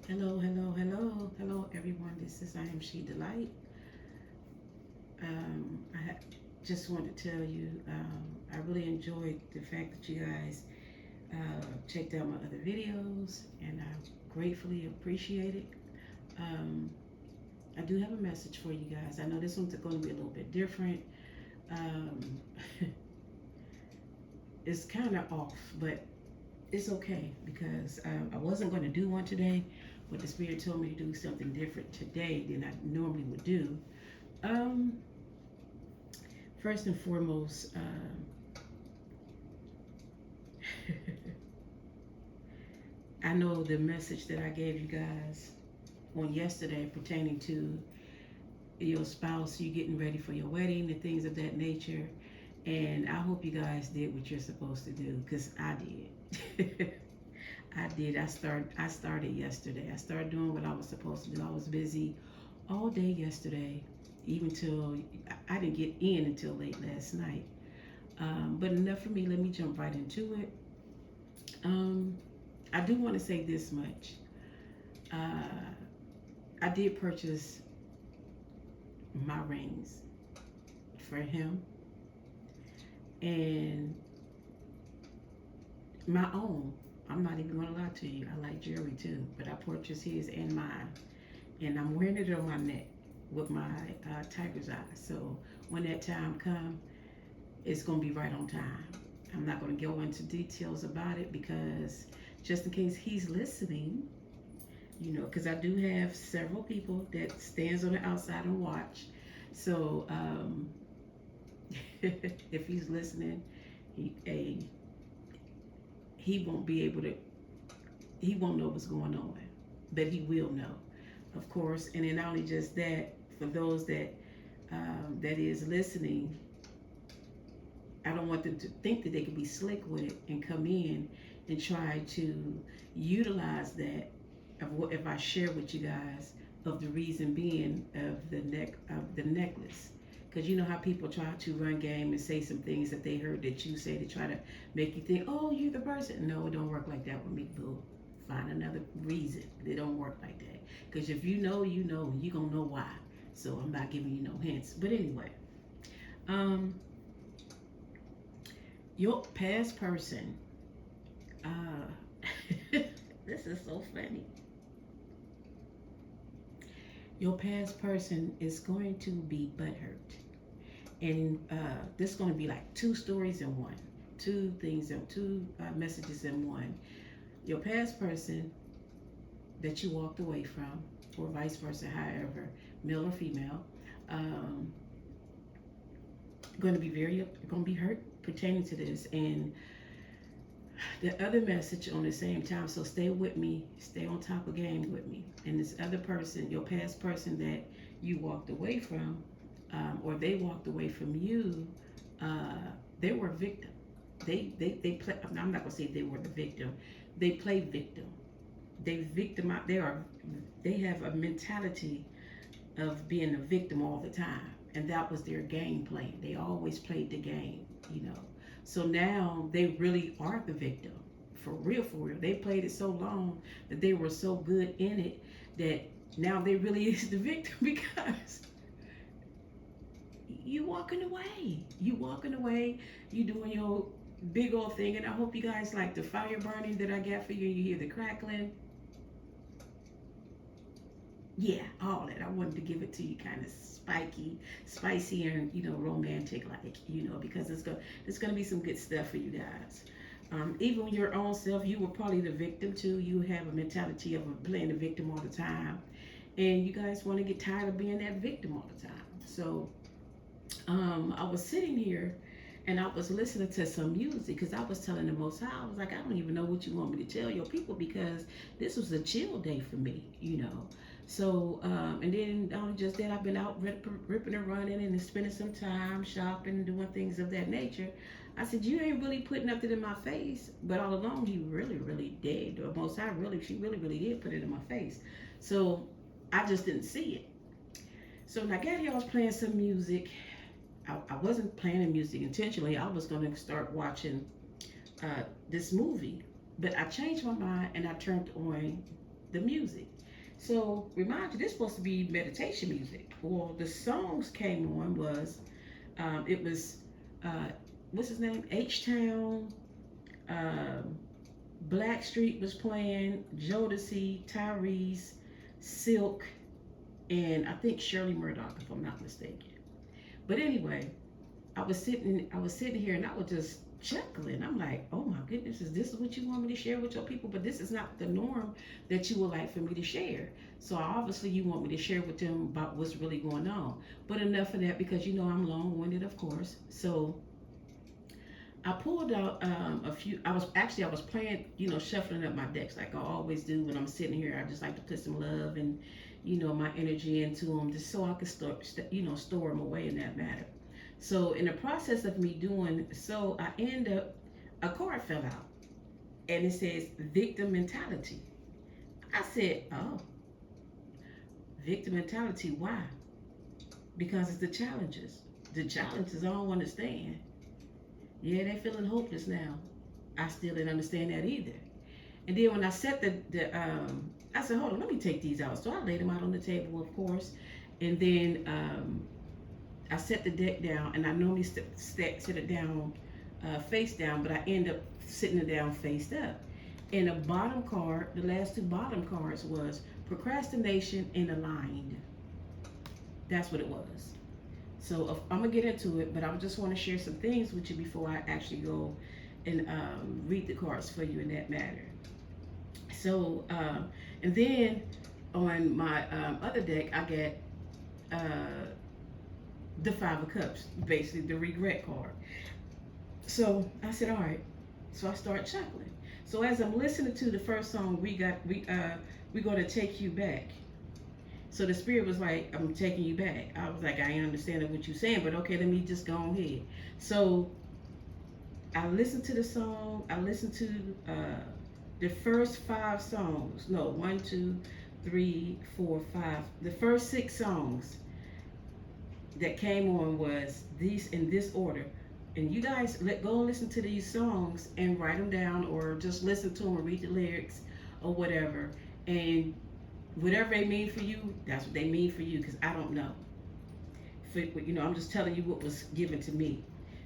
Hello, hello, hello, hello, everyone. This is I am She Delight. I just want to tell you, I really enjoyed the fact that you guys checked out my other videos, and I gratefully appreciate it. Um, I do have a message for you guys. I know this one's going to be a little bit different. Um, it's kind of off, but it's okay because I wasn't going to do one today, but the Spirit told me to do something different today than I normally would do. Um, First and foremost, I know the message that I gave you guys on yesterday pertaining to your spouse, you getting ready for your wedding and things of that nature. And I hope you guys did what you're supposed to do, because I did. I did. I started yesterday. I started doing what I was supposed to do. I was busy all day yesterday, even till I didn't get in until late last night. But enough for me. Let me jump right into it. Um, I do want to say this much. Uh, I did purchase my rings for him and my own. I'm not even gonna lie to you. I like jewelry too, but I purchased his and mine, and I'm wearing it on my neck with my tiger's eye. So when that time comes, it's gonna be right on time. I'm not gonna go into details about it because just in case he's listening, because I do have several people that stands on the outside and watch. So if he's listening, he he won't be able to. He won't know what's going on, but he will know, of course. And then not only just that, for those that is listening, I don't want them to think that they can be slick with it and come in and try to utilize that of what if I share with you guys of the reason being of the necklace. Because you know how people try to run game and say some things that they heard that you say to try to make you think, oh, you're the person. No, it don't work like that with me, boo. Find another reason. It don't work like that. Because if you know, you know, you gonna know why. So I'm not giving you no hints. But anyway, um, your past person. This is so funny. Your past person is going to be butthurt, and this is going to be like two stories in one, two things in two messages in one. Your past person that you walked away from, or vice versa, however, male or female, um, going to be going to be hurt pertaining to this, and the other message on the same time. So stay with me, stay on top of game with me. And this other person, your past person that you walked away from, or they walked away from you, uh, they were a victim. They play. I'm not gonna say they were the victim. They play victim. They victim. They have a mentality of being a victim all the time, and that was their game plan. They always played the game, you know. So now they really are the victim, for real, for real. They played it so long that they were so good in it that now they really is the victim because you walking away. You walking away. You doing your big old thing, and I hope you guys like the fire burning that I got for you. You hear the crackling, yeah, all that. I wanted to give it to you kind of spicy, and romantic, like because it's gonna be some good stuff for you guys. Even your own self, you were probably the victim too. You have a mentality of playing the victim all the time, and you guys want to get tired of being that victim all the time. So I was sitting here and I was listening to some music because I was telling the Most High, I was like, I don't even know what you want me to tell your people because this was a chill day for me. So, and then not only just that, I've been out ripping and running and spending some time shopping and doing things of that nature. I said, you ain't really putting nothing in my face, but all along, he really, really did. The Most High she really, really did put it in my face. So I just didn't see it. So when I got here, I was playing some music. I wasn't playing the music intentionally. I was going to start watching this movie, but I changed my mind and I turned on the music. So remind you, this is supposed to be meditation music. Well, the songs came on was it was uh, what's his name? H Town, um, Blackstreet was playing, Jodeci, Tyrese, Silk, and I think Shirley Murdoch, if I'm not mistaken. But anyway, I was sitting here and I was just chuckling. I'm like, oh my goodness, is this what you want me to share with your people? But this is not the norm that you would like for me to share. So obviously you want me to share with them about what's really going on. But enough of that because you know I'm long-winded, of course. So I pulled out a few. I was playing, shuffling up my decks like I always do when I'm sitting here. I just like to put some love and my energy into them, just so I can store them away in that matter. So in the process of me doing so, I end up a card fell out and it says victim mentality. I said, oh, victim mentality. Why? Because it's the challenges. The challenges I don't understand. Yeah, they're feeling hopeless now. I still didn't understand that either. And then when I set I said, hold on, let me take these out. So I laid them out on the table, of course. And then I set the deck down, and I normally set it down face down, but I end up sitting it down face up. And the bottom card, the last two bottom cards was procrastination and aligned. That's what it was. So I'm gonna get into it, but I just want to share some things with you before I actually go and read the cards for you in that matter. So and then on my other deck, I get the Five of Cups, basically the regret card. So I said, all right. So I start chuckling. So as I'm listening to the first song, we gonna take you back. So the spirit was like, I'm taking you back. I was like, I ain't understanding what you're saying, but okay, let me just go ahead. So I listened to the song. I listened to the first five songs. No, one, two, three, four, five. The first six songs that came on was these in this order. And you guys go and listen to these songs and write them down, or just listen to them or read the lyrics or whatever. And whatever they mean for you, that's what they mean for you, because I don't know. I'm just telling you what was given to me.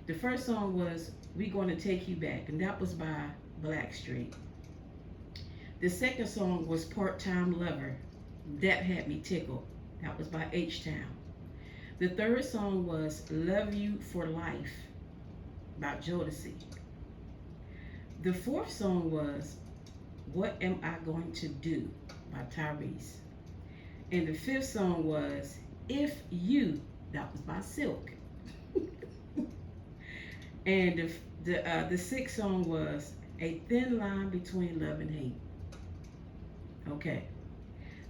The first song was "We Gonna Take You Back," and that was by Blackstreet. The second song was "Part Time Lover." That had me tickled. That was by H Town. The third song was "Love You for Life" by Jodeci. The fourth song was "What Am I Going to Do" by Tyrese. And the fifth song was "If You," that was by Silk. And the sixth song was "A Thin Line Between Love and Hate." Okay.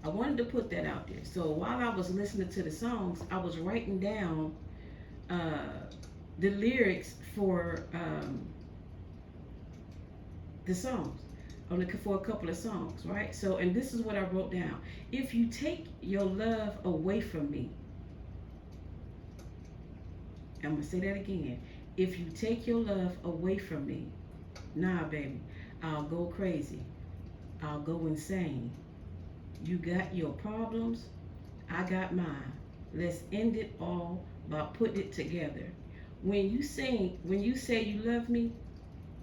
I wanted to put that out there. So while I was listening to the songs, I was writing down the lyrics for the songs, for a couple of songs, right? So, and this is what I wrote down. If you take your love away from me, I'm going to say that again. If you take your love away from me, nah, baby, I'll go crazy. I'll go insane. You got your problems, I got mine. Let's end it all by putting it together. When you say you love me,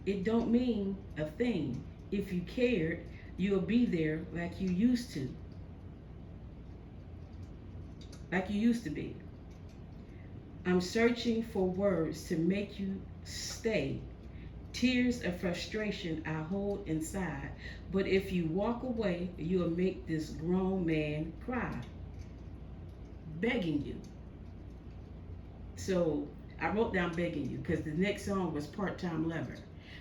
it don't mean a thing. If you cared, you'll be there like you used to. Like you used to be. I'm searching for words to make you stay. Tears of frustration I hold inside. But if you walk away, you'll make this grown man cry. Begging you. So I wrote down begging you because the next song was Part-Time Lover.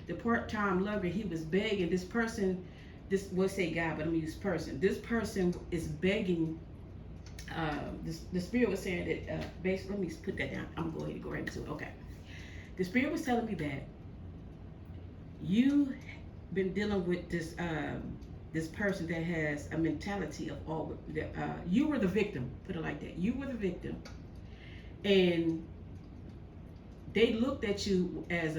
The part-time lover, he was begging this person, we'll say guy, but I'm gonna use person. This person is begging, the spirit was saying that, basically, let me put that down. I'm gonna go ahead and go right into it. Okay. The spirit was telling me that you been dealing with this person that has a mentality of all, you were the victim, put it like that. You were the victim. And they looked at you as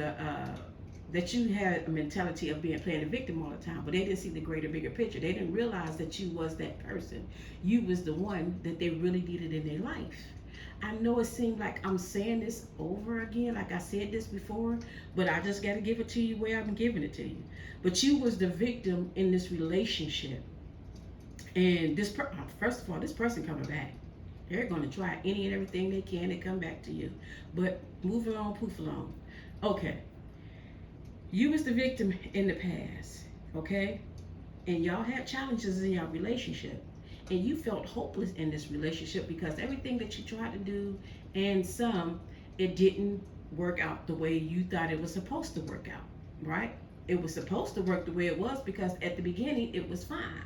that you had a mentality of being playing the victim all the time, but they didn't see the greater, bigger picture. They didn't realize that you was that person. You was the one that they really needed in their life. I know it seemed like I'm saying this over again, like I said this before, but I just got to give it to you where I'm giving it to you. But you was the victim in this relationship, and first of all, this person coming back. They're going to try any and everything they can to come back to you. But move along, poof along. Okay, you was the victim in the past, okay? And y'all had challenges in your relationship. And you felt hopeless in this relationship because everything that you tried to do and it didn't work out the way you thought it was supposed to work out, right? It was supposed to work the way it was because at the beginning it was fine,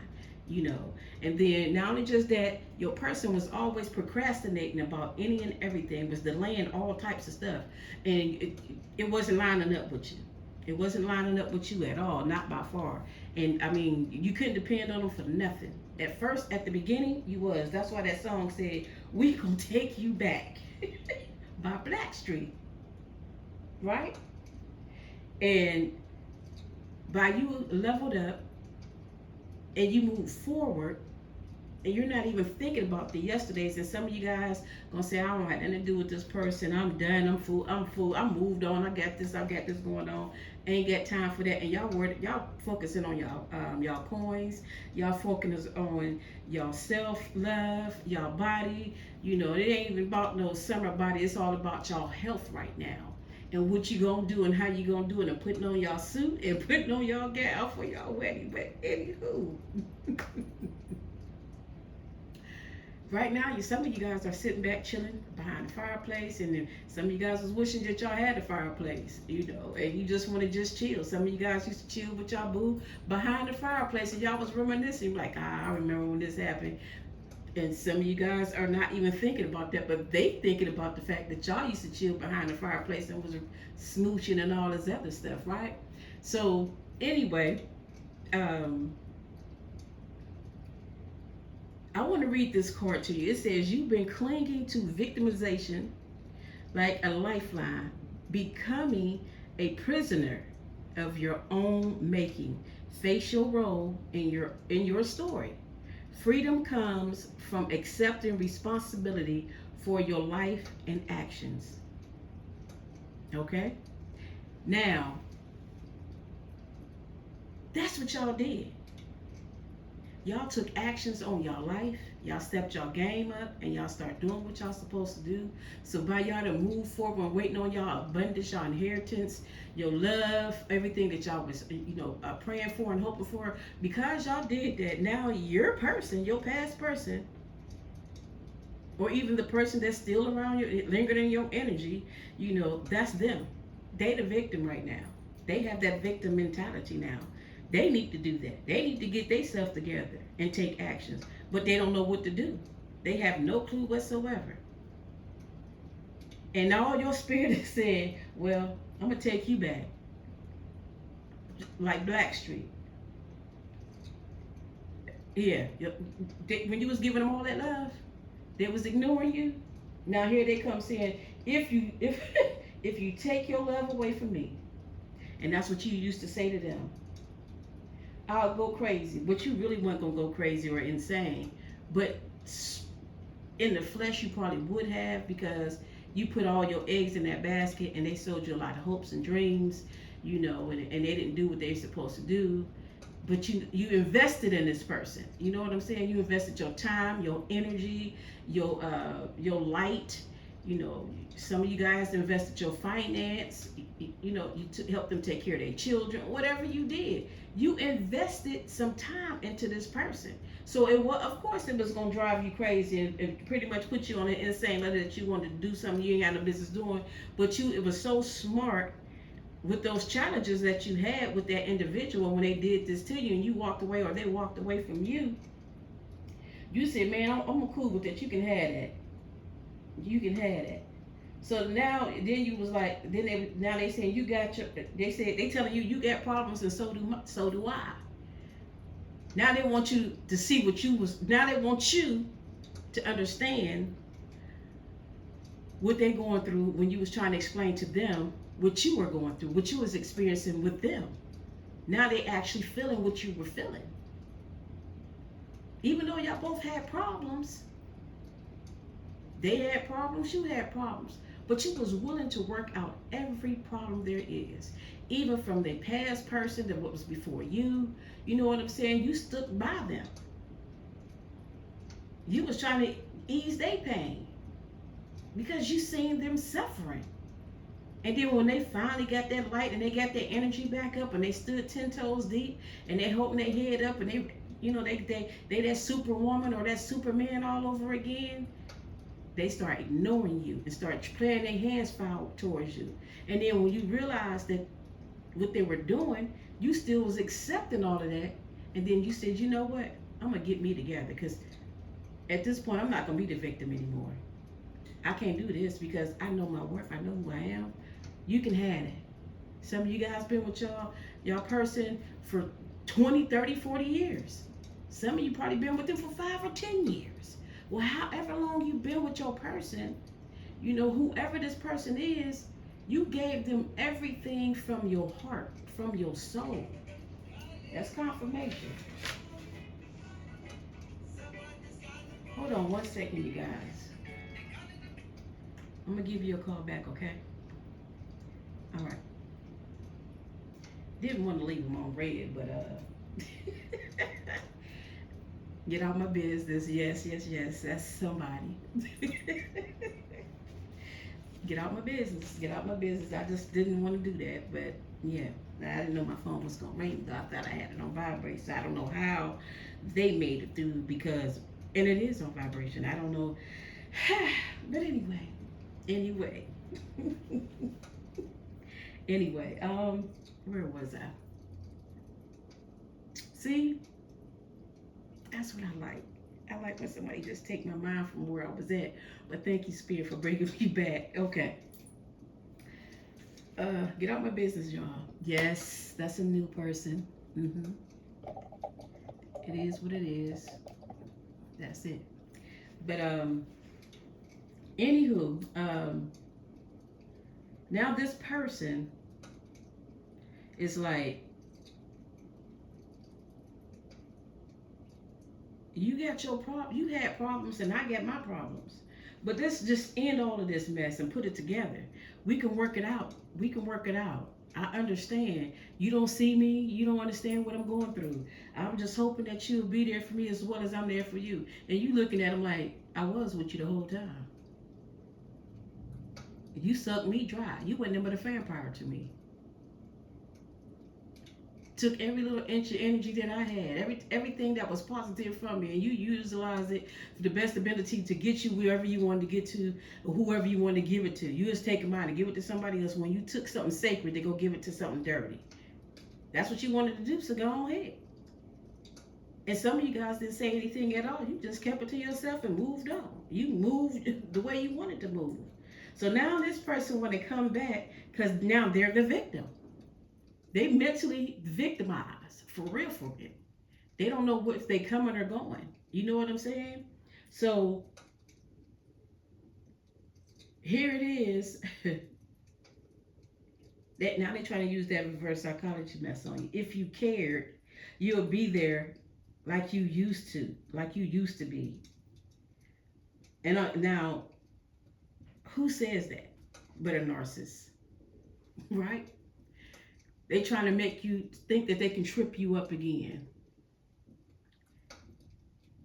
you know. And then not only just that, your person was always procrastinating about any and everything, was delaying all types of stuff. And it wasn't lining up with you. It wasn't lining up with you at all, not by far. And I mean, you couldn't depend on them for nothing. At first, at the beginning, you was. That's why that song said, "We gonna take you back" by Blackstreet, right? And by you leveled up and you move forward, and you're not even thinking about the yesterdays. And some of you guys gonna say, "I don't have anything to do with this person. I'm done. I'm full. I'm moved on. I got this going on. Ain't got time for that." And y'all focusing on y'all coins. Y'all focusing on y'all self love, y'all body. You know, it ain't even about no summer body. It's all about y'all health right now. And what you gonna do and how you gonna do it, and putting on y'all suit and putting on y'all gown for y'all wedding. But anywho. Right now, some of you guys are sitting back chilling behind the fireplace, and then some of you guys was wishing that y'all had a fireplace, you know, and you just want to just chill. Some of you guys used to chill with y'all boo behind the fireplace, and y'all was reminiscing like, I remember when this happened. And some of you guys are not even thinking about that, but they thinking about the fact that y'all used to chill behind the fireplace and was smooching and all this other stuff, right? So anyway, I want to read this card to you. It says, "You've been clinging to victimization like a lifeline, becoming a prisoner of your own making. Face your role in your story. Freedom comes from accepting responsibility for your life and actions." Okay? Now, that's what y'all did. Y'all took actions on y'all life. Y'all stepped y'all game up and y'all start doing what y'all supposed to do. So by y'all to move forward and waiting on y'all abundance, y'all inheritance, your love, everything that y'all was, praying for and hoping for, because y'all did that, now your person, your past person, or even the person that's still around you, lingered in your energy, that's them. They the victim right now. They have that victim mentality now. They need to do that. They need to get themselves together and take actions. But they don't know what to do. They have no clue whatsoever. And all your spirit is saying, well, I'm going to take you back. Like Blackstreet. Yeah. When you was giving them all that love, they was ignoring you. Now here they come saying, if you take your love away from me, and that's what you used to say to them, I'll go crazy. But you really weren't going to go crazy or insane. But in the flesh, you probably would have, because you put all your eggs in that basket and they sold you a lot of hopes and dreams, and they didn't do what they're supposed to do. But you invested in this person. You know what I'm saying? You invested your time, your energy, your light. Some of you guys invested your finance. You helped them take care of their children. Whatever you did, you invested some time into this person. So of course it was gonna drive you crazy and pretty much put you on an insane level that you wanted to do something you ain't got no business doing. But it was so smart with those challenges that you had with that individual when they did this to you, and you walked away or they walked away from you. You said, man, I'm cool with that. You can have that. You can have that. So now, then you was like, now they saying you got they telling you got problems, and so do I. Now they want you to see now they want you to understand what they're going through when you was trying to explain to them what you were going through, what you was experiencing with them. Now they actually feeling what you were feeling. Even though y'all both had problems, they had problems, you had problems. But you was willing to work out every problem there is. Even from the past person that what was before you. You know what I'm saying? You stood by them. You was trying to ease their pain because you seen them suffering. And then when they finally got that light and they got their energy back up and they stood 10 toes deep and they holding their head up and they, you know, they that superwoman or that superman all over again, they start ignoring you and start playing their hands foul towards you. And then when you realize that what they were doing, you still was accepting all of that. And then you said, you know what? I'm going to get me together because at this point, I'm not going to be the victim anymore. I can't do this because I know my worth. I know who I am. You can have it. Some of you guys been with y'all person for 20, 30, 40 years. Some of you probably been with them for 5 or 10 years. Well, however long you've been with your person, you know, whoever this person is, you gave them everything from your heart, from your soul. That's confirmation. Hold on one second, you guys. I'm going to give you a call back, okay? All right. Didn't want to leave them on red, but get out my business. Yes, yes, yes. That's somebody. Get out my business. Get out my business. I just didn't want to do that, but yeah. I didn't know my phone was going to ring. I thought I had it on vibrate, so I don't know how they made it through because, and it is on vibration. I don't know. But anyway. Anyway, where was I? See, that's what I like. I like when somebody just take my mind from where I was at. But thank you, Spirit, for bringing me back. Okay. Get out my business, y'all. Yes, that's a new person. It is what it is. That's it. But anywho, now this person is like, you got your problem, you had problems, and I got my problems. But let's just end all of this mess and put it together. We can work it out. We can work it out. I understand. You don't see me. You don't understand what I'm going through. I'm just hoping that you'll be there for me as well as I'm there for you. And you looking at him like, I was with you the whole time. You sucked me dry. You wasn't nothing but a vampire to me. Took every little inch of energy that I had, everything that was positive from me, and you utilized it for the best ability to get you wherever you wanted to get to, or whoever you wanted to give it to. You just take mine and give it to somebody else. When you took something sacred, they go give it to something dirty. That's what you wanted to do, so go ahead. And some of you guys didn't say anything at all. You just kept it to yourself and moved on. You moved the way you wanted to move. So now this person, when they come back, because now they're the victim. They mentally victimized, for real, for real. They don't know if they coming or going. You know what I'm saying? So here it is. That now they're trying to use that reverse psychology mess on you. If you cared, you'll be there like you used to be. And now, who says that but a narcissist, right? They trying to make you think that they can trip you up again.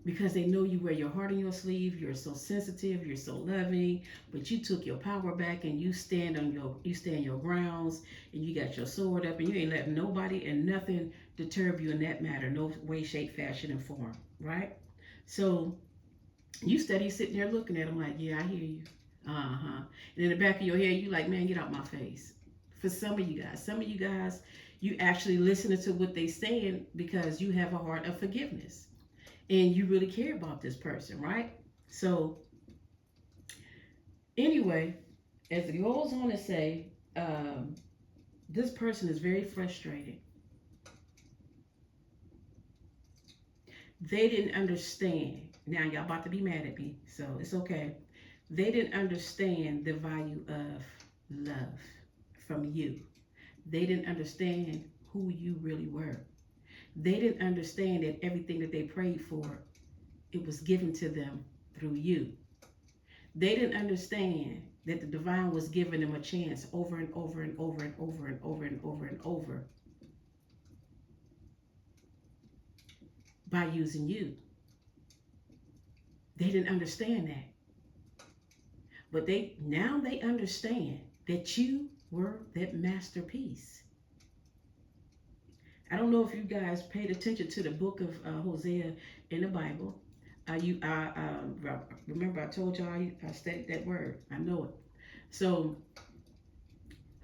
Because they know you wear your heart on your sleeve, you're so sensitive, you're so loving, but you took your power back and you stand your grounds, and you got your sword up, and you ain't letting nobody and nothing disturb you in that matter, no way, shape, fashion, and form, right? So you steady sitting there looking at them like, yeah, I hear you. And in the back of your head, you like, man, get out my face. For some of you guys, you actually listening to what they saying because you have a heart of forgiveness and you really care about this person, right? So anyway, as it goes on to say, this person is very frustrated. They didn't understand. Now y'all about to be mad at me, so it's okay. They didn't understand the value of love from you. They didn't understand who you really were. They didn't understand that everything that they prayed for, it was given to them through you. They didn't understand that the divine was giving them a chance over and over and over and over and over and over and over by using you. They didn't understand that. But now they understand that you were that masterpiece. I don't know if you guys paid attention to the book of Hosea in the Bible. Remember I told y'all I studied that word. I know it. So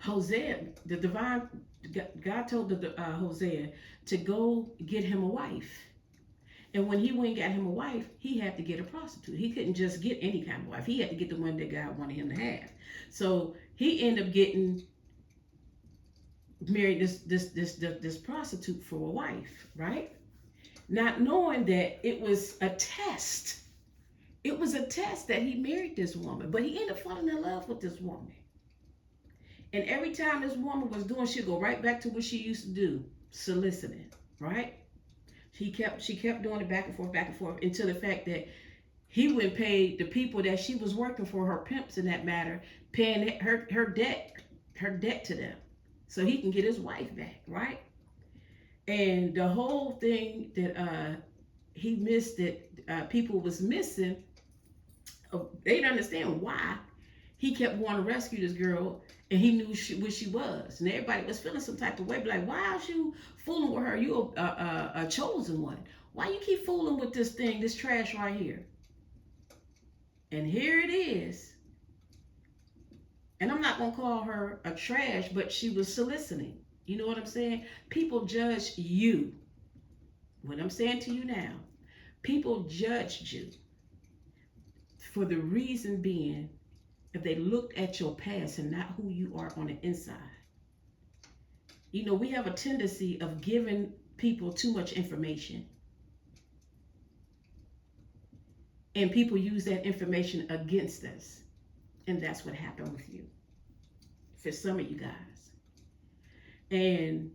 Hosea, the divine, God told Hosea to go get him a wife. And when he went and got him a wife, he had to get a prostitute. He couldn't just get any kind of wife. He had to get the one that God wanted him to have. So he ended up getting married this prostitute for a wife, right? Not knowing that it was a test. It was a test that he married this woman, but he ended up falling in love with this woman. And every time this woman was doing, she'd go right back to what she used to do, soliciting, right? She kept doing it back and forth until the fact that he would pay the people that she was working for, her pimps in that matter, paying her debt to them, so he can get his wife back, right? And the whole thing that he missed, that people was missing, they didn't understand why he kept wanting to rescue this girl, and he knew what she was, and everybody was feeling some type of way, like, why are you fooling with her? You a chosen one. Why you keep fooling with this thing, this trash right here? And here it is. And I'm not gonna call her a trash, but she was soliciting. You know what I'm saying? People judge you. What I'm saying to you now, people judged you for the reason being, if they looked at your past and not who you are on the inside. You know, we have a tendency of giving people too much information. And people use that information against us. And that's what happened with you. For some of you guys. And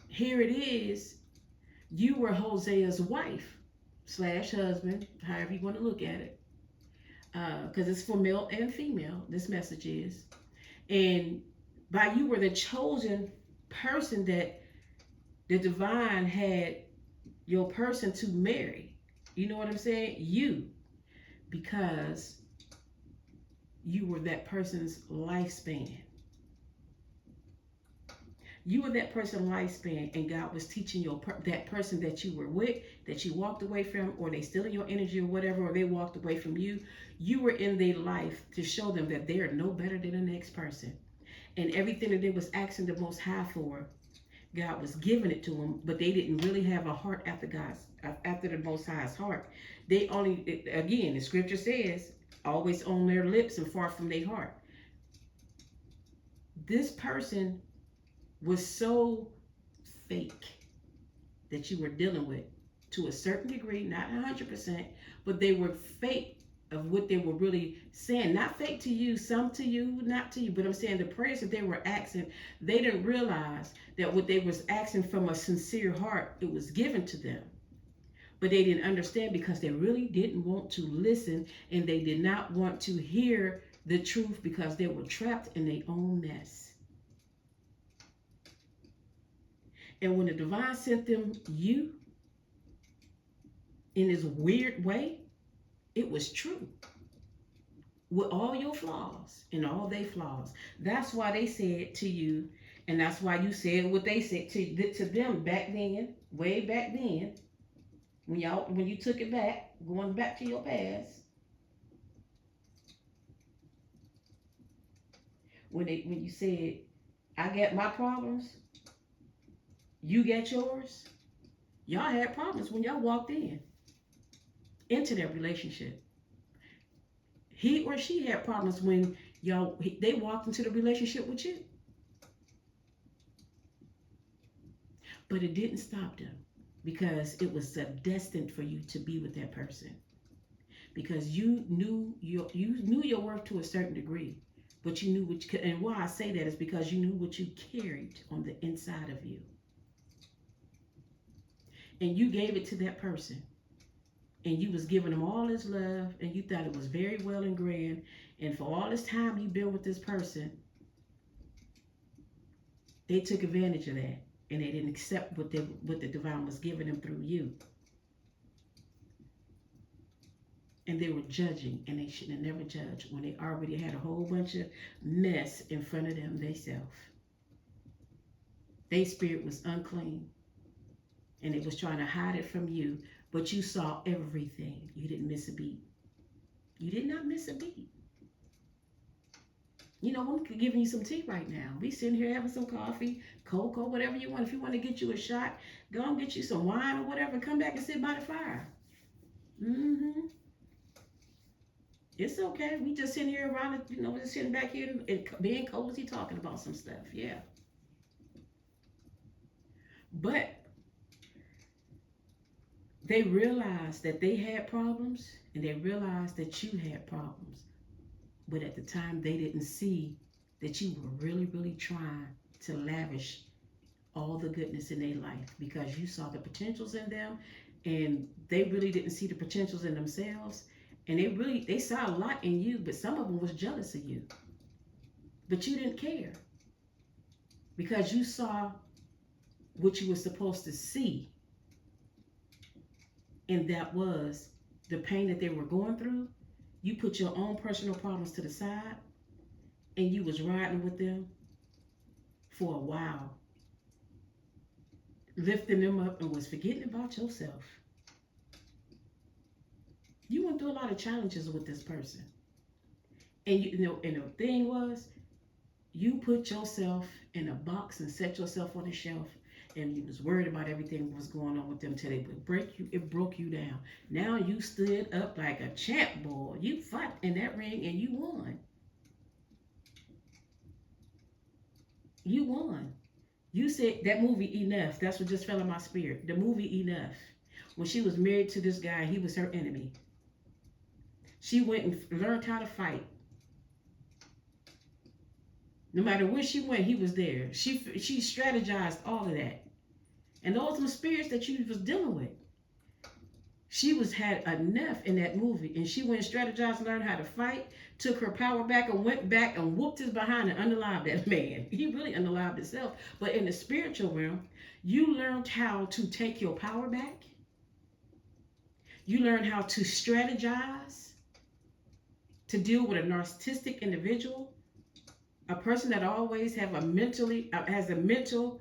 here it is. You were Hosea's wife / husband, however you want to look at it. Because it's for male and female, this message is. And by you were the chosen person that the divine had your person to marry. You know what I'm saying? You. Because you were that person's lifespan. You were that person's lifespan, and God was teaching that person that you were with, that you walked away from, or they still in your energy or whatever, or they walked away from you. You were in their life to show them that they are no better than the next person. And everything that they was asking the Most High for, God was giving it to them, but they didn't really have a heart after the Most High's heart. They only, again, the scripture says, always on their lips and far from their heart. This person was so fake that you were dealing with, to a certain degree, not 100%, but they were fake of what they were really saying. Not fake to you, some to you, not to you, but I'm saying the prayers that they were asking, they didn't realize that what they was asking from a sincere heart, it was given to them. But they didn't understand because they really didn't want to listen, and they did not want to hear the truth because they were trapped in their own mess. And when the divine sent them you in this weird way, it was true. With all your flaws and all their flaws. That's why they said to you, and that's why you said what they said to them back then, way back then, when you took it back, going back to your past. When you said, I got my problems, you got yours. Y'all had problems when y'all walked into that relationship. He or she had problems when they walked into the relationship with you. But it didn't stop them, because it was destined for you to be with that person. Because you knew your worth to a certain degree, But you knew what you, and why I say that is because you knew what you carried on the inside of you. And you gave it to that person. And you was giving them all this love, and you thought it was very well and grand. And for all this time you've been with this person, they took advantage of that. And they didn't accept what the divine was giving them through you. And they were judging, and they should have never judged when they already had a whole bunch of mess in front of them themselves. Their spirit was unclean, and they was trying to hide it from you, but you saw everything. You didn't miss a beat. You did not miss a beat. You know, I'm giving you some tea right now. We sitting here having some coffee, cocoa, whatever you want. If you want to get you a shot, go and get you some wine or whatever. Come back and sit by the fire. Mm-hmm. It's okay. We just sitting here around, you know, just sitting back here and being cozy, talking about some stuff. Yeah. But they realized that they had problems, and they realized that you had problems. But at the time, they didn't see that you were really, really trying to lavish all the goodness in their life, because you saw the potentials in them, and they really didn't see the potentials in themselves. And they saw a lot in you, but some of them was jealous of you. But you didn't care, because you saw what you were supposed to see. And that was the pain that they were going through. You put your own personal problems to the side, and you was riding with them for a while, lifting them up, and was forgetting about yourself. You went through a lot of challenges with this person. And you know, and the thing was, you put yourself in a box and set yourself on a shelf, and you was worried about everything that was going on with them till they would break you. It broke you down. Now you stood up like a champ, boy. You fought in that ring and you won. You won. You said that movie Enough. That's what just fell in my spirit. The movie Enough. When she was married to this guy, he was her enemy. She went and learned how to fight. No matter where she went, he was there. She strategized all of that. And those were spirits that you was dealing with. She had enough in that movie, and she went and strategized, learned how to fight, took her power back, and went back and whooped his behind and unalived that man. He really unalived himself. But in the spiritual realm, you learned how to take your power back. You learned how to strategize to deal with a narcissistic individual, a person that always has a mental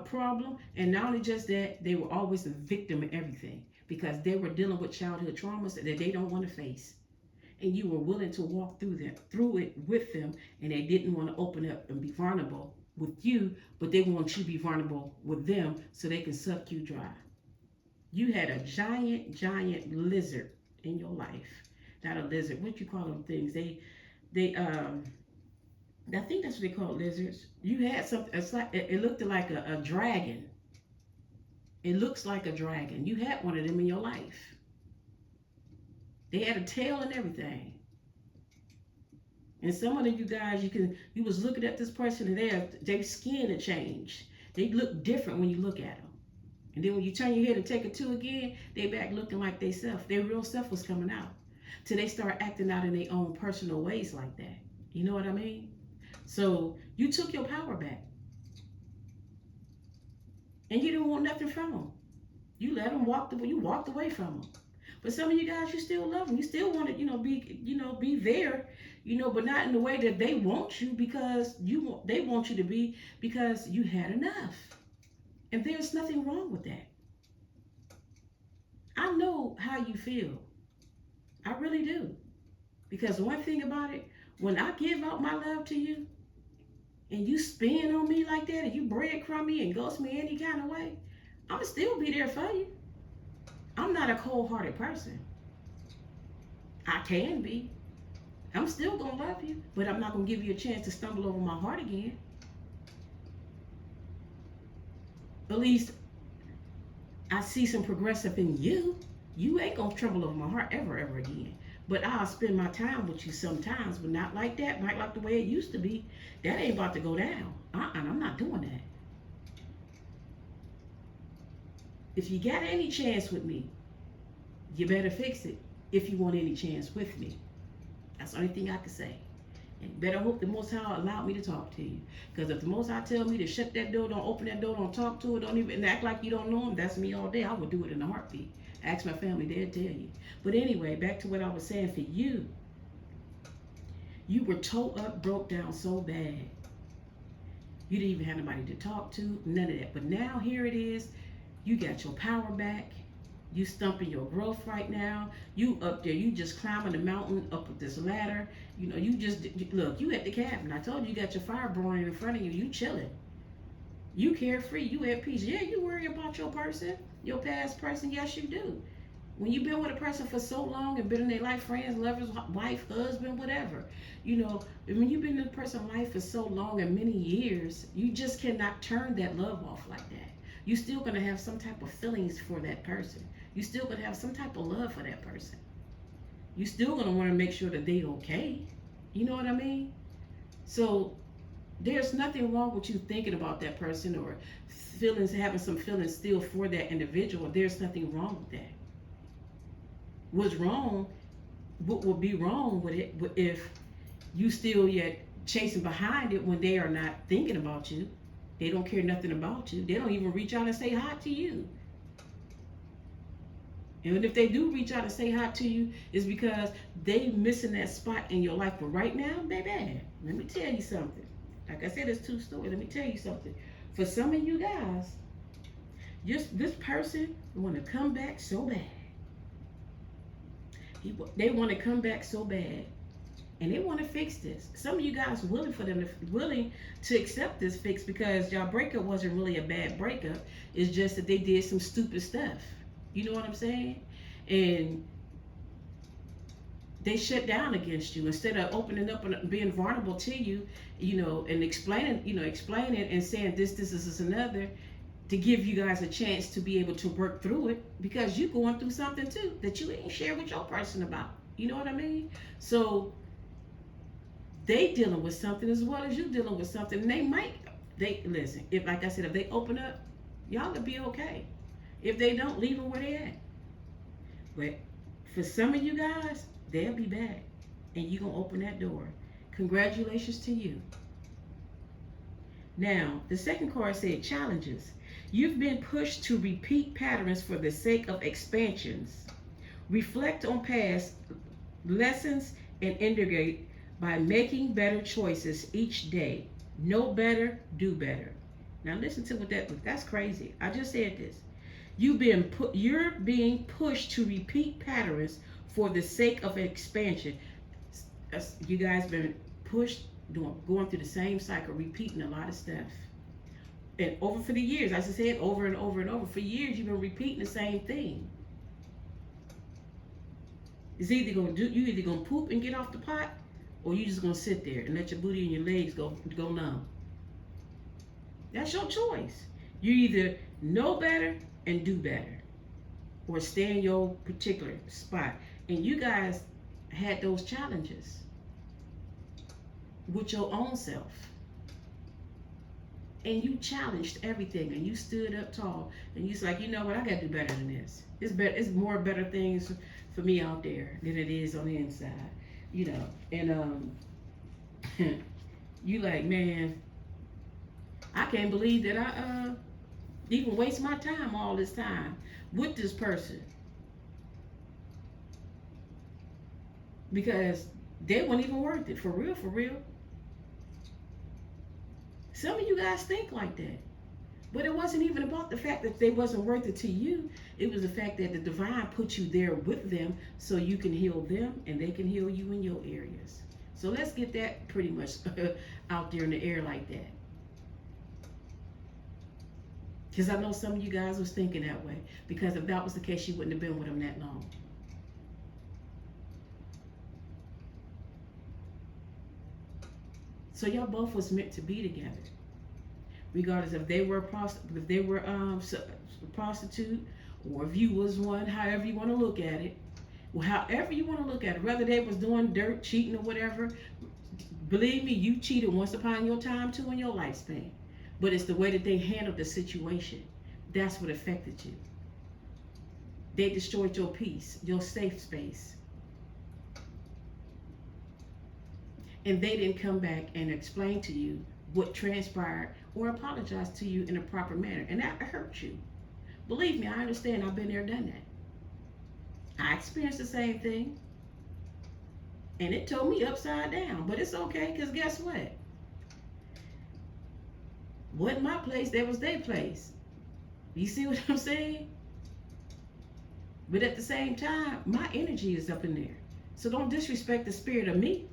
problem. And not only just that, they were always a victim of everything, because they were dealing with childhood traumas that they don't want to face. And you were willing to walk through it with them, and they didn't want to open up and be vulnerable with you, but they want you to be vulnerable with them so they can suck you dry. You had a giant lizard in your life. Not a lizard. What you call them things? I think that's what they call lizards. You had something. It's like it looked like a dragon. It looks like a dragon. You had one of them in your life. They had a tail and everything. And some of you guys, you was looking at this person, and their skin had changed. They look different when you look at them. And then when you turn your head and take a two again, they back looking like they self. Their real self was coming out. Till they start acting out in their own personal ways like that. You know what I mean? So you took your power back. And you didn't want nothing from them. You let them you walked away from them. But some of you guys, you still love them. You still want to, be there, but not in the way that they want you, because they want you to be, because you had enough. And there's nothing wrong with that. I know how you feel. I really do. Because one thing about it, when I give out my love to you, and you spin on me like that, and you breadcrumb me and ghost me any kind of way, I'm going to still be there for you. I'm not a cold-hearted person. I can be. I'm still going to love you, but I'm not going to give you a chance to stumble over my heart again. At least I see some progressive in you. You ain't going to tremble over my heart ever again. But I'll spend my time with you sometimes, but not like that, not like the way it used to be. That ain't about to go down. I'm not doing that. If you got any chance with me, you better fix it if you want any chance with me. That's the only thing I can say. And better hope the Most High allow me to talk to you. Because if the Most High tell me to shut that door, don't open that door, don't talk to it, don't even act like you don't know him, that's me all day. I would do it in a heartbeat. Ask my family, they'll tell you. But anyway, back to what I was saying for you. You were tore up, broke down so bad. You didn't even have nobody to talk to, none of that. But now here it is. You got your power back. You stumping your growth right now. You up there. You just climbing the mountain up with this ladder. You know, you just, look, you at the cabin. I told you, you got your fire burning in front of you. You chilling. You carefree. You at peace. Yeah, you worry about your person, your past person. Yes, you do. When you've been with a person for so long and been in their life, friends, lovers, wife, husband, whatever, you know, when you've been in a person's life for so long and many years, you just cannot turn that love off like that. You're still going to have some type of feelings for that person. You're still going to have some type of love for that person. You're still going to want to make sure that they're okay. You know what I mean? So there's nothing wrong with you thinking about that person or feelings, having some feelings still for that individual. There's nothing wrong with that. What's wrong, what would be wrong with it if you still yet chasing behind it when they are not thinking about you. They don't care nothing about you. They don't even reach out and say hi to you. And if they do reach out and say hi to you, it's because they missing that spot in your life. But right now, baby, let me tell you something. Like I said, it's two stories. Let me tell you something. For some of you guys, just this person want to come back so bad. They want to come back so bad, and they want to fix this. Some of you guys willing to accept this fix because y'all breakup wasn't really a bad breakup. It's just that they did some stupid stuff. You know what I'm saying? And they shut down against you instead of opening up and being vulnerable to you, you know, and explaining and saying this is another, to give you guys a chance to be able to work through it, because you going through something too that you ain't share with your person about. You know what I mean? So they dealing with something as well as you dealing with something. And they listen, if like I said, if they open up, y'all will be okay. If they don't, leave them where they at. But for some of you guys, they'll be back and you gonna open that door. Congratulations to you. Now, the second card said challenges. You've been pushed to repeat patterns for the sake of expansions. Reflect on past lessons and integrate by making better choices each day. Know better, do better. Now listen to that's crazy. I just said this. You're being pushed to repeat patterns for the sake of expansion. You guys been pushed, going through the same cycle, repeating a lot of stuff. And over for the years, as I said, over and over and over, for years you've been repeating the same thing. It's either gonna poop and get off the pot, or you just gonna sit there and let your booty and your legs go numb. That's your choice. You either know better and do better, or stay in your particular spot. And you guys had those challenges with your own self. And you challenged everything, and you stood up tall, and you was like, you know what, I gotta do better than this. It's more better things for me out there than it is on the inside, you know. And you like, man, I can't believe that I even waste my time all this time with this person, because they weren't even worth it. For real, for real. Some of you guys think like that. But it wasn't even about the fact that they wasn't worth it to you. It was the fact that the divine put you there with them so you can heal them and they can heal you in your areas. So let's get that pretty much out there in the air like that. Because I know some of you guys was thinking that way. Because if that was the case, you wouldn't have been with them that long. So y'all both was meant to be together, regardless if they were a prostitute, or if you was one, however you want to look at it. However you want to look at it, whether they was doing dirt, cheating, or whatever, believe me, you cheated once upon your time too in your lifespan. But it's the way that they handled the situation. That's what affected you. They destroyed your peace, your safe space. And they didn't come back and explain to you what transpired or apologize to you in a proper manner. And that hurt you. Believe me, I understand. I've been there, done that. I experienced the same thing. And it tore me upside down. But it's okay, because guess what? Wasn't my place, that was their place. You see what I'm saying? But at the same time, my energy is up in there. So don't disrespect the spirit of me,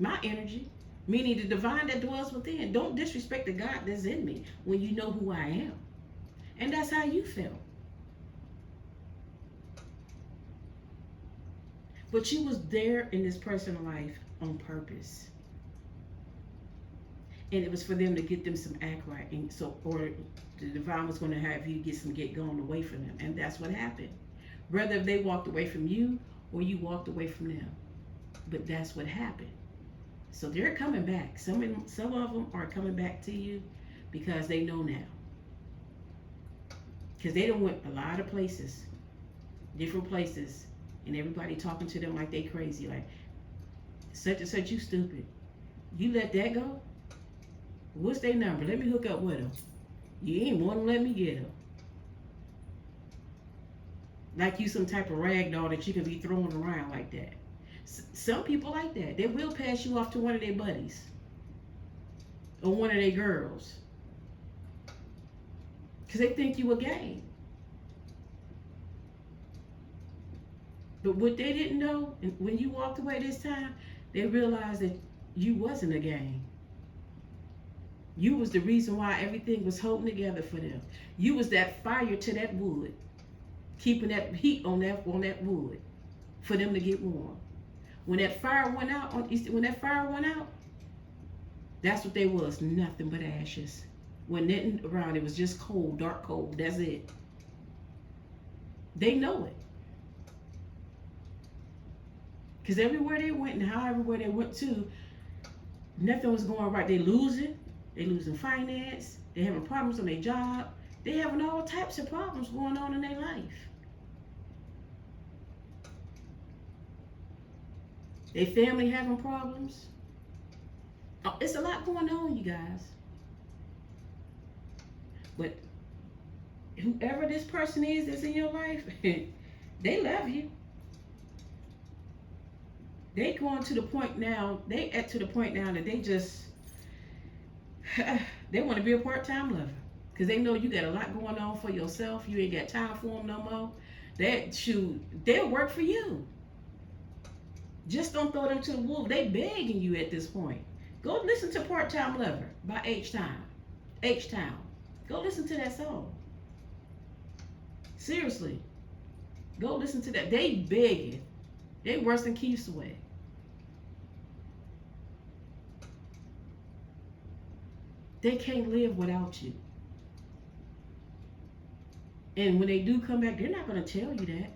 my energy, meaning the divine that dwells within. Don't disrespect the God that's in me when you know who I am. And that's how you felt. But you was there in this person's life on purpose. And it was for them to get them some act right. And so, or the divine was going to have you get going away from them. And that's what happened. Whether if they walked away from you or you walked away from them. But that's what happened. So they're coming back. Some of them are coming back to you because they know now. Because they done went a lot of places, different places, and everybody talking to them like they crazy, like, such and such, you stupid. You let that go? What's their number? Let me hook up with them. You ain't want to let me get them. Like you some type of rag doll that you can be throwing around like that. Some people like that. They will pass you off to one of their buddies or one of their girls because they think you a game. But what they didn't know, and when you walked away this time, they realized that you wasn't a game. You was the reason why everything was holding together for them. You was that fire to that wood, keeping that heat on that wood for them to get warm. When that fire went out, that's what they was, nothing but ashes. When nothing around, it was just cold, dark cold. That's it. They know it. Because everywhere they went and everywhere they went to, nothing was going right. They losing finance. They having problems on their job. They having all types of problems going on in their life. Their family having problems. Oh, it's a lot going on, you guys. But whoever this person is that's in your life, they love you. They going to the point now, that they just, they want to be a part-time lover. Because they know you got a lot going on for yourself. You ain't got time for them no more. They'll work for you. Just don't throw them to the wolves. They begging you at this point. Go listen to Part-Time Lover by H-Town. Go listen to that song. Seriously. Go listen to that. They begging. They worse than Keith Sweat. They can't live without you. And when they do come back, they're not going to tell you that.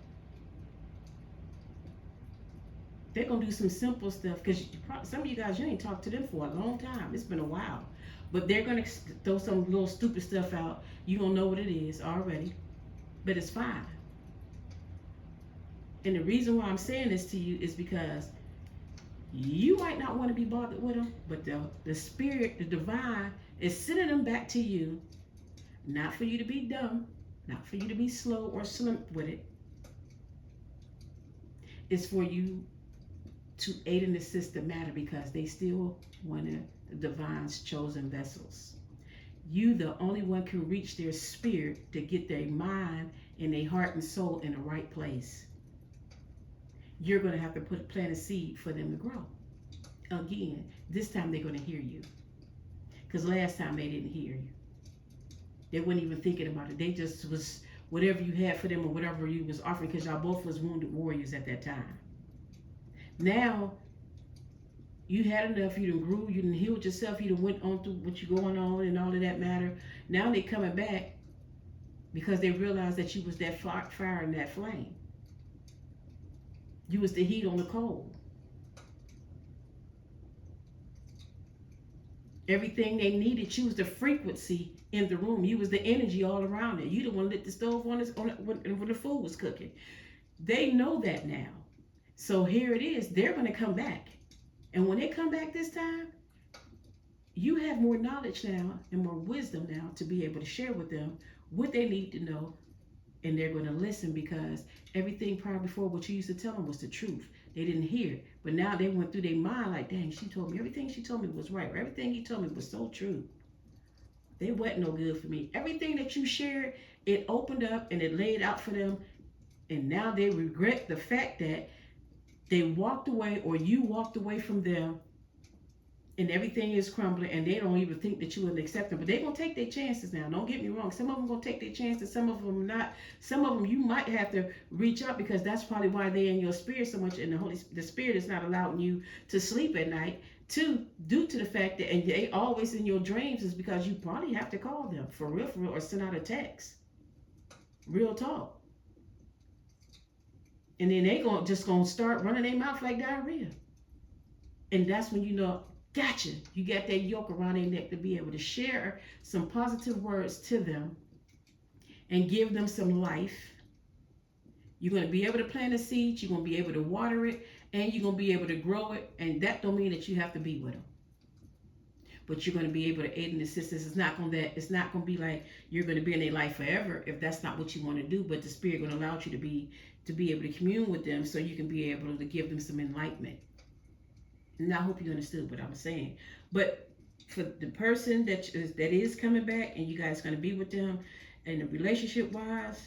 They're going to do some simple stuff. Because some of you guys, you ain't talked to them for a long time. It's been a while. But they're going to throw some little stupid stuff out. You don't know what it is already. But it's fine. And the reason why I'm saying this to you is because you might not want to be bothered with them, but the spirit, the divine, is sending them back to you, not for you to be dumb, not for you to be slow or slim with it. It's for you to aid and assist the matter because they still want the divine's chosen vessels. You, the only one, can reach their spirit to get their mind and their heart and soul in the right place. You're going to have to plant a seed for them to grow. Again, this time they're going to hear you. Because last time they didn't hear you. They weren't even thinking about it. They just was whatever you had for them or whatever you was offering because y'all both was wounded warriors at that time. Now, you had enough. You done grew. You done healed yourself. You done went on through what you going on and all of that matter. Now they coming back because they realized that you was that fire and that flame. You was the heat on the cold. Everything they needed, you was the frequency in the room. You was the energy all around it. You the one lit the stove when the food was cooking. They know that now. So here it is. They're going to come back. And when they come back this time, you have more knowledge now and more wisdom now to be able to share with them what they need to know. And they're going to listen because everything prior before what you used to tell them was the truth. They didn't hear it. But now they went through their mind like, dang, she told me everything she told me was right. Or everything he told me was so true. They wasn't no good for me. Everything that you shared, it opened up and it laid out for them. And now they regret the fact that they walked away or you walked away from them and everything is crumbling and they don't even think that you will accept them. But they're going to take their chances now. Don't get me wrong. Some of them going to take their chances. Some of them not. Some of them you might have to reach out because that's probably why they're in your spirit so much. And the Spirit is not allowing you to sleep at night. Due to the fact that, and they always in your dreams is because you probably have to call them for real, or send out a text. Real talk. And then they just gonna start running their mouth like diarrhea. And that's when you know, gotcha. You got that yoke around their neck to be able to share some positive words to them and give them some life. You're going to be able to plant a seed. You're going to be able to water it. And you're going to be able to grow it. And that don't mean that you have to be with them. But you're going to be able to aid and assist. It's not going to be like you're going to be in their life forever if that's not what you want to do. But the Spirit going to allow you to be able to commune with them so you can be able to give them some enlightenment. And I hope you understood what I was saying. But for the person that is coming back and you guys going to be with them and the relationship wise,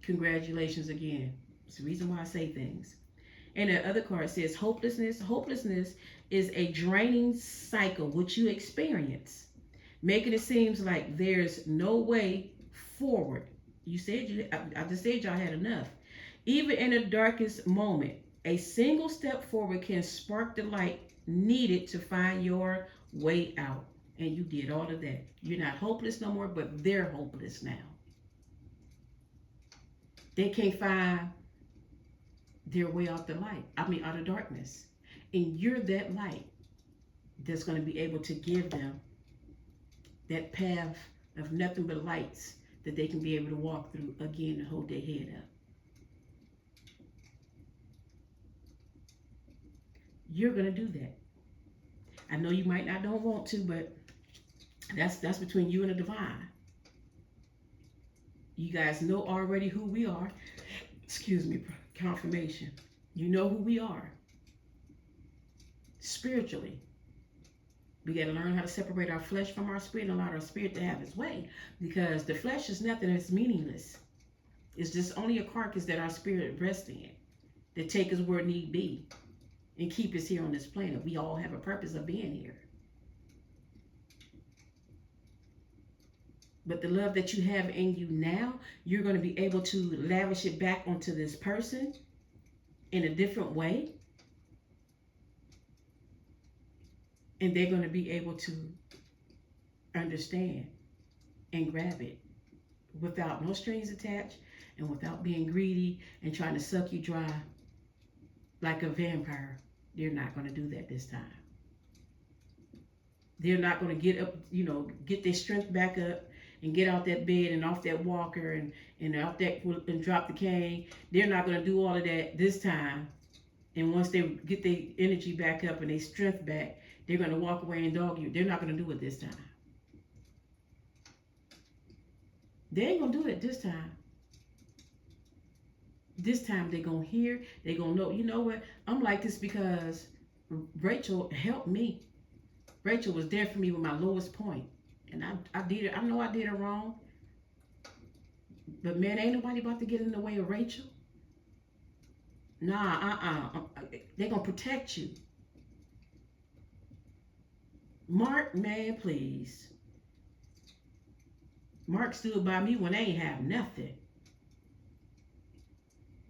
congratulations again. It's the reason why I say things. And the other card says hopelessness. Hopelessness is a draining cycle which you experience, making it seems like there's no way forward. I just said y'all had enough. Even in the darkest moment, a single step forward can spark the light needed to find your way out. And you did all of that. You're not hopeless no more, but they're hopeless now. They can't find their way out out of darkness. And you're that light that's going to be able to give them that path of nothing but lights that they can be able to walk through again and hold their head up. You're going to do that. I know you might not don't want to, but that's between you and the divine. You guys know already who we are. Excuse me, confirmation. You know who we are. Spiritually. We got to learn how to separate our flesh from our spirit and allow our spirit to have its way. Because the flesh is nothing that's meaningless. It's just only a carcass that our spirit rests in. That take us where need be. And keep us here on this planet. We all have a purpose of being here. But the love that you have in you now, you're going to be able to lavish it back onto this person in a different way. And they're going to be able to understand and grab it without no strings attached and without being greedy and trying to suck you dry like a vampire. They're not going to do that this time. They're not going to get up, get their strength back up and get out that bed and off that walker and off that and drop the cane. They're not going to do all of that this time. And once they get their energy back up and their strength back, they're going to walk away and dog you. They're not going to do it this time. They ain't going to do it this time. This time they're going to hear, they're going to know, you know what? I'm like this because Rachel helped me. Rachel was there for me with my lowest point. And I did it. I know I did it wrong. But man, ain't nobody about to get in the way of Rachel. Nah, they're going to protect you. Mark, man, please. Mark stood by me when I ain't have nothing.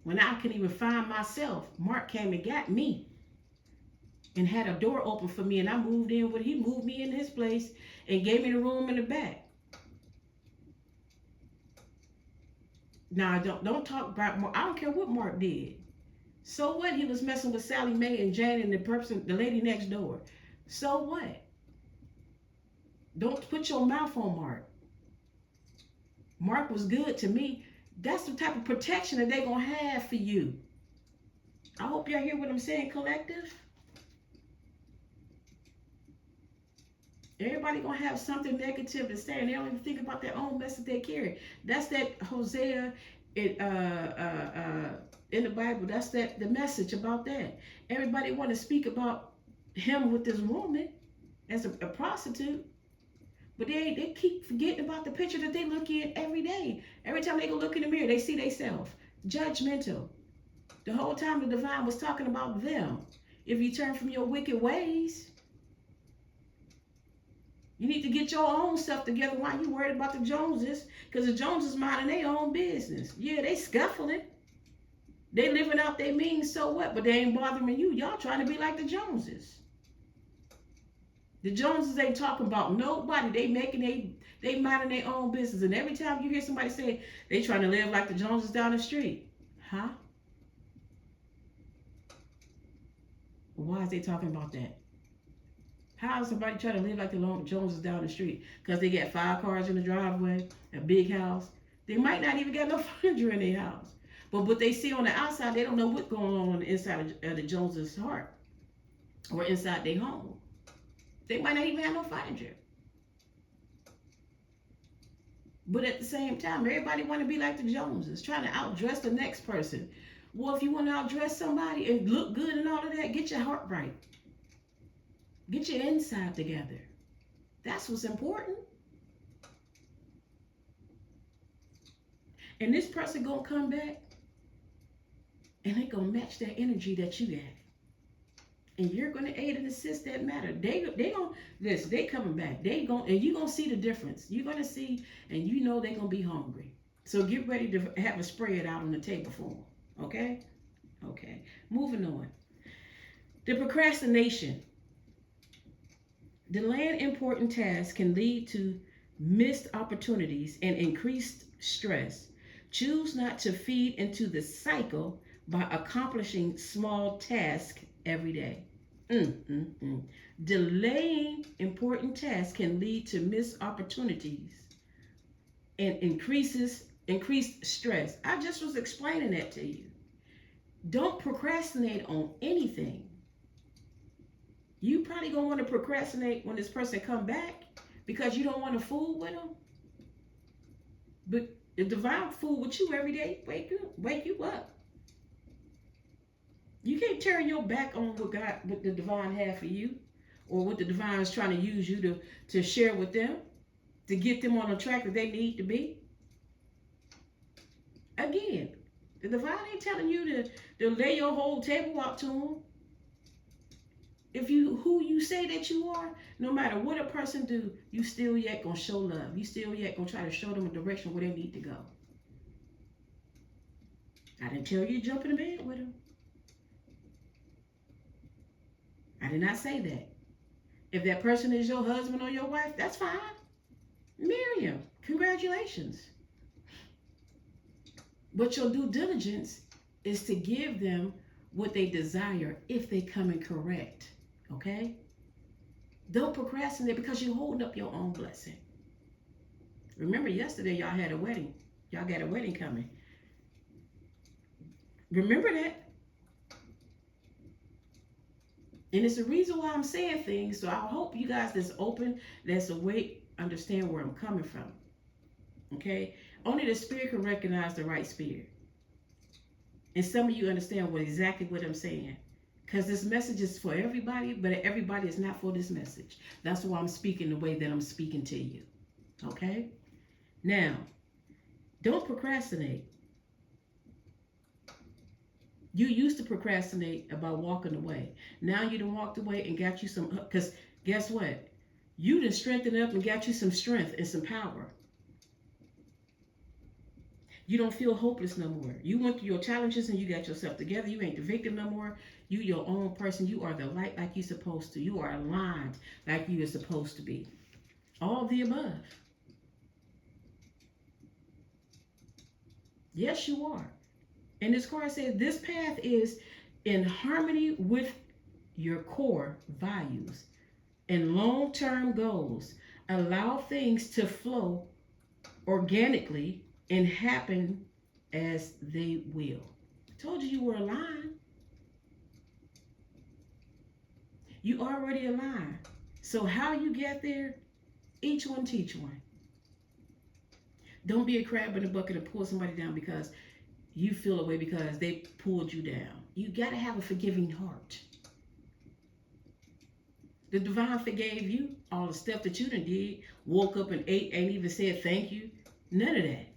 When I couldn't even find myself, Mark came and got me and had a door open for me, and I moved in with, he moved me in his place and gave me the room in the back. Now, don't talk about Mark. I don't care what Mark did. So what? He was messing with Sally Mae and Jan and the lady next door. So what? Don't put your mouth on Mark. Mark was good to me. That's the type of protection that they're gonna have for you. I hope y'all hear what I'm saying, collective. Everybody gonna have something negative to say, and they don't even think about their own mess that they carry. That's that Hosea in the Bible. That's the message about that. Everybody want to speak about him with this woman as a prostitute, but they keep forgetting about the picture that they look in every day. Every time they go look in the mirror, they see themselves judgmental. The whole time the divine was talking about them. If you turn from your wicked ways. You need to get your own stuff together while you worried about the Joneses, because the Joneses minding their own business. Yeah, they scuffling. They living out their means, so what? But they ain't bothering you. Y'all trying to be like the Joneses. The Joneses ain't talking about nobody. They minding their own business. And every time you hear somebody say they trying to live like the Joneses down the street, huh? Why is they talking about that? How is somebody trying to live like the Joneses down the street? Because they got 5 cars in the driveway, a big house. They might not even got no furniture in their house. But what they see on the outside, they don't know what's going on the inside of the Joneses' heart or inside their home. They might not even have no furniture. But at the same time, everybody want to be like the Joneses, trying to outdress the next person. Well, if you want to outdress somebody and look good and all of that, get your heart right. Get your inside together. That's what's important. And this person gonna come back and they gonna match that energy that you got. And you're gonna aid and assist that matter. They gonna listen, they coming back. They gonna, and you gonna see the difference. You're gonna see, and you know they gonna be hungry. So get ready to have a spread out on the table for them. Okay? Okay. Moving on. The procrastination. Delaying important tasks can lead to missed opportunities and increased stress. Choose not to feed into the cycle by accomplishing small tasks every day. Delaying important tasks can lead to missed opportunities and increased stress. I just was explaining that to you. Don't procrastinate on anything. You probably gonna want to procrastinate when this person come back because you don't want to fool with them. But the divine fool with you every day, wake you up. You can't turn your back on what the divine had for you, or what the divine is trying to use you to share with them, to get them on the track that they need to be. Again, the divine ain't telling you to lay your whole table out to them. If you who you say that you are, no matter what a person do, you still yet gonna show love. You still yet gonna try to show them a direction where they need to go. I didn't tell you to jump in the bed with them. I did not say that. If that person is your husband or your wife, that's fine. Marry him. Congratulations. But your due diligence is to give them what they desire if they come in correct. Okay? Don't procrastinate because you're holding up your own blessing. Remember yesterday y'all had a wedding. Y'all got a wedding coming. Remember that. And it's the reason why I'm saying things. So I hope you guys that's open, that's awake, understand where I'm coming from. Okay? Only the spirit can recognize the right spirit. And some of you understand exactly what I'm saying. Because this message is for everybody, but everybody is not for this message. That's why I'm speaking the way that I'm speaking to you. Okay? Now, don't procrastinate. You used to procrastinate about walking away. Now you done walked away and got you some, because guess what? You done strengthened up and got you some strength and some power. You don't feel hopeless no more. You went through your challenges and you got yourself together. You ain't the victim no more. You your own person. You are the light like you're supposed to. You are aligned like you are supposed to be. All of the above. Yes, you are. And this card says this path is in harmony with your core values and long term goals. Allow things to flow organically and happen as they will. I told you you were aligned. You already aligned. So how you get there, each one teach one. Don't be a crab in a bucket and pull somebody down because you feel away because they pulled you down. You got to have a forgiving heart. The divine forgave you all the stuff that you done did. Woke up and ate, ain't even said thank you. None of that.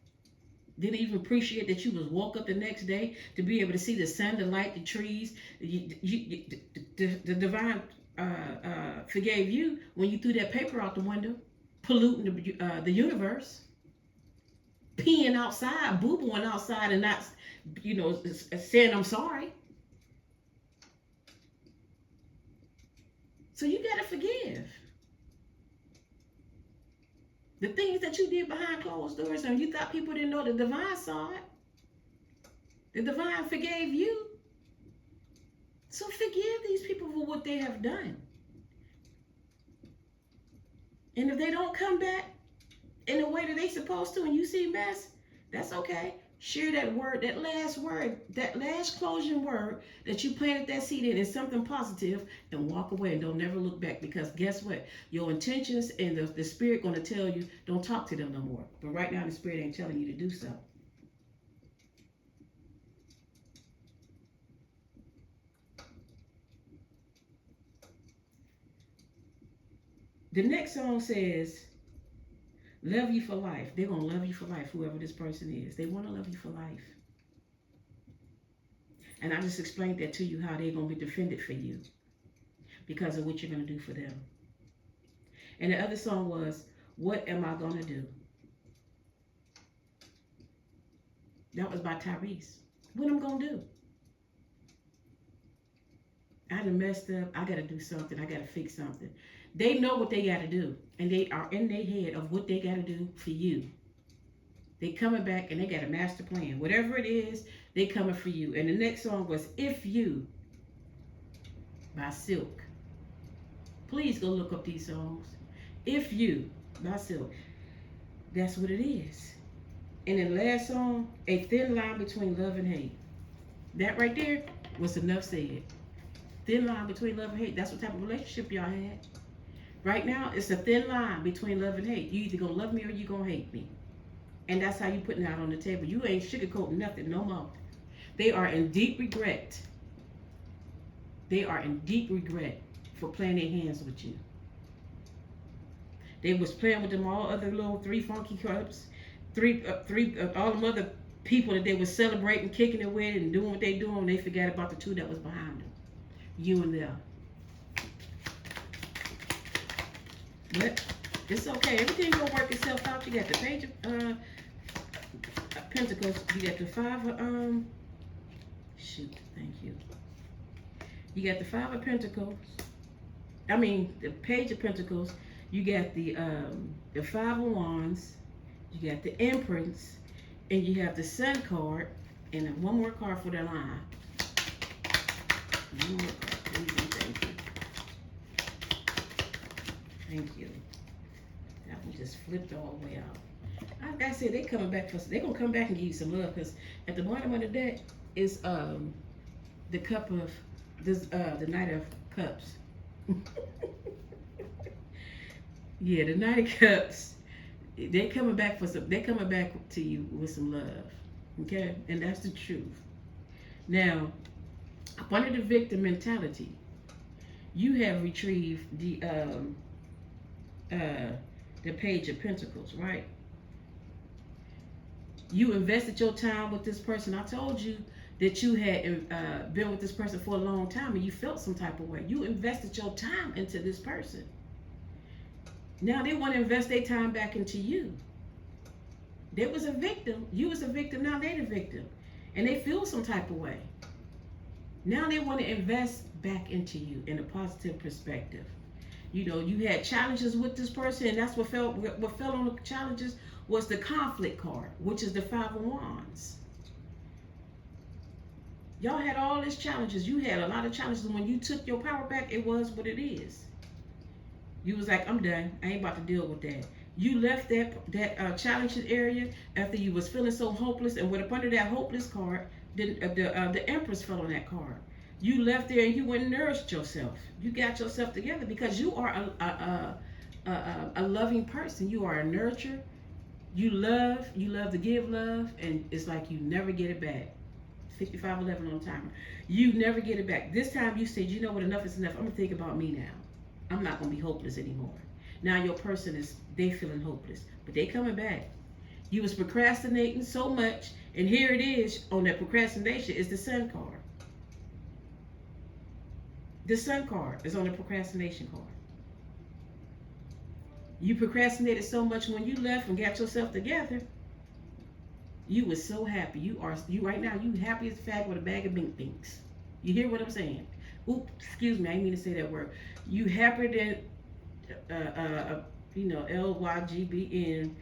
Didn't even appreciate that you was woke up the next day to be able to see the sun, the light, the trees. The divine forgave you when you threw that paper out the window, polluting the universe, peeing outside, boo-booing outside, and not, saying I'm sorry. So you gotta forgive. The things that you did behind closed doors and you thought people didn't know, the divine saw it. The divine forgave you. So forgive these people for what they have done. And if they don't come back in the way that they supposed to and you see mess, that's okay. Share that word, that last closing word that you planted that seed in is something positive, and walk away and don't never look back, because guess what? Your intentions and the spirit going to tell you don't talk to them no more. But right now the spirit ain't telling you to do so. The next song says, love you for life. They're going to love you for life, whoever this person is. They want to love you for life. And I just explained that to you, how they're going to be defended for you because of what you're going to do for them. And the other song was, what am I going to do? That was by Tyrese. What am I going to do? I done messed up. I got to do something. I got to fix something. They know what they got to do. And they are in their head of what they got to do for you. They coming back and they got a master plan. Whatever it is, they coming for you. And the next song was If You by Silk. Please go look up these songs. If You by Silk. That's what it is. And then the last song, A Thin Line Between Love and Hate. That right there was enough said. Thin line between love and hate. That's what type of relationship y'all had. Right now, it's a thin line between love and hate. You either gonna love me or you gonna hate me. And that's how you putting it out on the table. You ain't sugarcoating nothing no more. They are in deep regret. They are in deep regret for playing their hands with you. They was playing with them all other little three funky cups, all them other people that they was celebrating, kicking it with, and doing what they doing. They forgot about the two that was behind them. You and them. But it's okay. Everything gonna work itself out. You got the Page of Pentacles. You got the Five of thank you. You got the Five of Pentacles. I mean the Page of Pentacles. You got the Five of Wands. You got the Empress, and you have the Sun card, and then one more card for the line. One more card. Thank you. Thank you. That one just flipped all the way out. Like I said, they coming back they're gonna come back and give you some love, because at the bottom of the deck is the cup of this the Knight of Cups. Yeah, the Knight of Cups. They're coming back to you with some love. Okay? And that's the truth. Now, under the victim mentality, you have retrieved the Page of Pentacles, right? You invested your time with this person. I told you that you had been with this person for a long time and you felt some type of way. You invested your time into this person. Now they want to invest their time back into you. They was a victim. You was a victim. Now they the victim. And they feel some type of way. Now they want to invest back into you in a positive perspective. You know, you had challenges with this person, and that's what fell on the challenges was the conflict card, which is the Five of Wands. Y'all had all these challenges. You had a lot of challenges. When you took your power back, it was what it is. You was like, I'm done. I ain't about to deal with that. You left that challenging area after you was feeling so hopeless, and with up under that hopeless card, the Empress fell on that card. You left there and you went and nourished yourself. You got yourself together because you are a loving person. You are a nurturer. You love. You love to give love, and it's like you never get it back. 5511 on the timer. You never get it back. This time you said, you know what, enough is enough. I'm gonna think about me now. I'm not gonna be hopeless anymore. Now your person they feeling hopeless, but they coming back. You was procrastinating so much, and here it is on that procrastination is the Sun card. The Sun card is on the procrastination card. You procrastinated so much when you left and got yourself together. You was so happy. You right now. You happy as a fag with a bag of bink binks. You hear what I'm saying? Oops, excuse me. I didn't mean to say that word. You happier than LYGBN.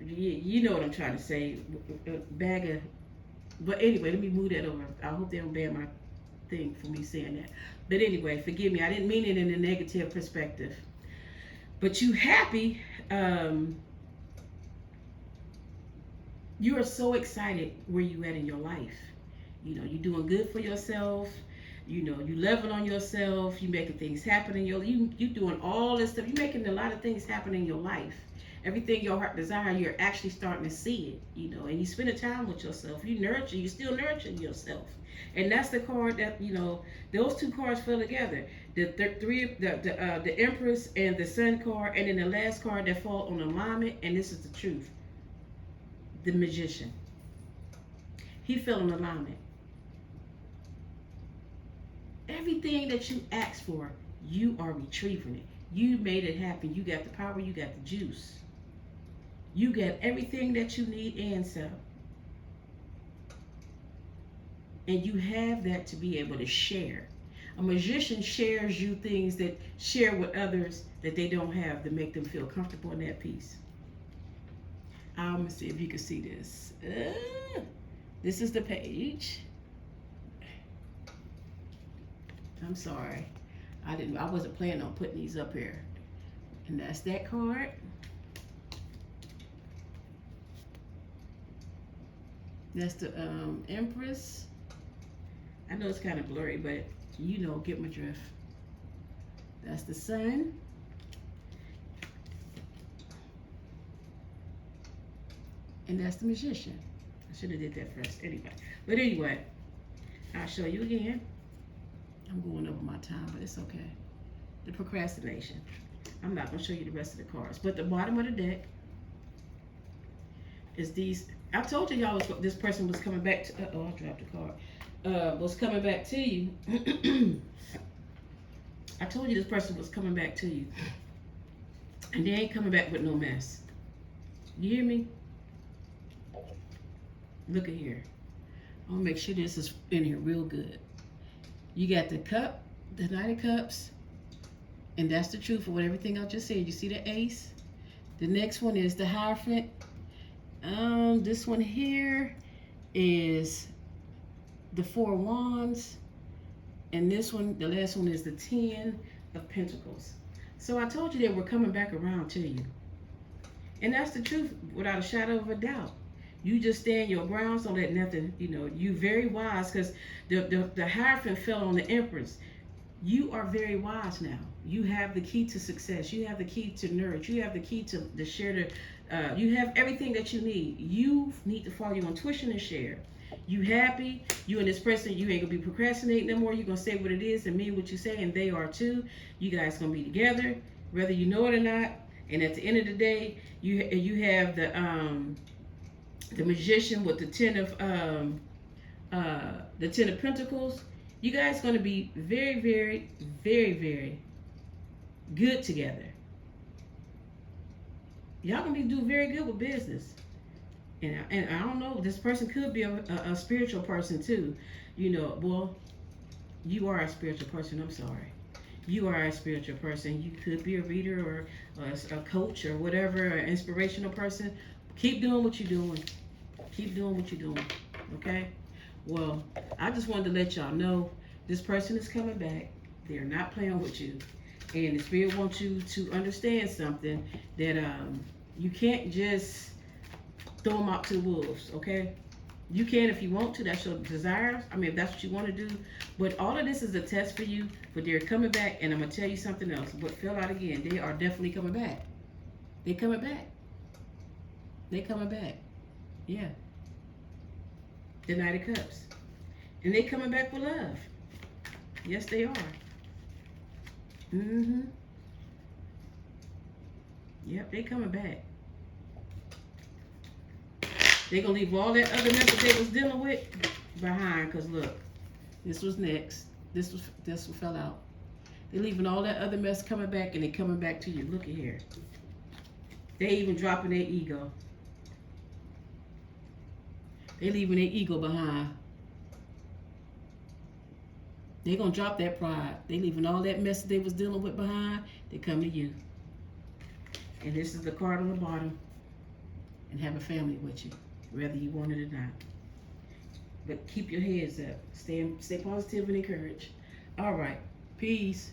You know what I'm trying to say. Bag of. But anyway, let me move that over. I hope they don't ban my thing for me saying that. But anyway, forgive me. I didn't mean it in a negative perspective. But you happy. You are so excited where you at in your life. You know, you're doing good for yourself. You know, you level on yourself. You making things happen in you doing all this stuff. You making a lot of things happen in your life. Everything your heart desire, you're actually starting to see it. You know, and you spend time with yourself. You still nurturing yourself. And that's the card that, those two cards fell together. The Empress and the Sun card, and then the last card that fall on alignment, and this is the truth. The Magician. He fell in alignment. Everything that you asked for, you are retrieving it. You made it happen. You got the power, you got the juice. You got everything that you need and some. And you have that to be able to share. A magician shares you things that share with others that they don't have to make them feel comfortable in that peace. I'm gonna see if you can see this. This is the page. I'm sorry. I wasn't planning on putting these up here. And that's that card. That's the Empress. I know it's kind of blurry, but get my drift. That's the Sun. And that's the Magician. I should have did that first anyway. But anyway, I'll show you again. I'm going over my time, but it's okay. The procrastination. I'm not going to show you the rest of the cards. But the bottom of the deck is these. I told you y'all this person was coming back to. I dropped the card. Was coming back to you. I told you this person was coming back to you. And they ain't coming back with no mess. You hear me? Look at here. I'm gonna make sure this is in here real good. You got the cup, the Knight of Cups, and that's the truth of what everything I just said. You see the Ace? The next one is the Hierophant. This one here is the Four Wands, and this one, the last one, is the Ten of Pentacles. So I told you that we're coming back around to you, and that's the truth without a shadow of a doubt. You just stand your ground, don't let nothing, you very wise, because the Hierophant fell on the Empress. You are very wise now. You have the key to success. You have the key to nourish. You have the key to share you have everything that you need. You need to follow your intuition and share. You happy, you and this person, you ain't gonna be procrastinating no more. You're gonna say what it is and mean what you say, and they are too. You guys gonna be together, whether you know it or not. And at the end of the day, you have the Magician with the Ten of Pentacles. You guys going to be very, very, very, very good together. Y'all going to do very good with business. And I don't know, this person could be a spiritual person too. Well, you are a spiritual person. I'm sorry. You are a spiritual person. You could be a reader or a coach or whatever, an inspirational person. Keep doing what you're doing. Keep doing what you're doing. Okay? Well, I just wanted to let y'all know this person is coming back. They're not playing with you. And the spirit wants you to understand something, that you can't just throw them out to the wolves, okay? You can if you want to. That's your desires. I mean, if that's what you want to do. But all of this is a test for you. But they're coming back, and I'm going to tell you something else. What fell out again, they are definitely coming back. They coming back. They coming back. Yeah. The Knight of Cups. And they coming back with love. Yes, they are. Mm-hmm. Yep, they coming back. They gonna leave all that other mess that they was dealing with behind. Cause look, this was next. This one fell out. They leaving all that other mess coming back, and they coming back to you. Look at here. They even dropping their ego. They leaving their ego behind. They gonna drop that pride. They leaving all that mess that they was dealing with behind. They come to you. And this is the card on the bottom. And have a family with you, whether you want it or not. But keep your heads up. Stay positive and encouraged. All right. Peace.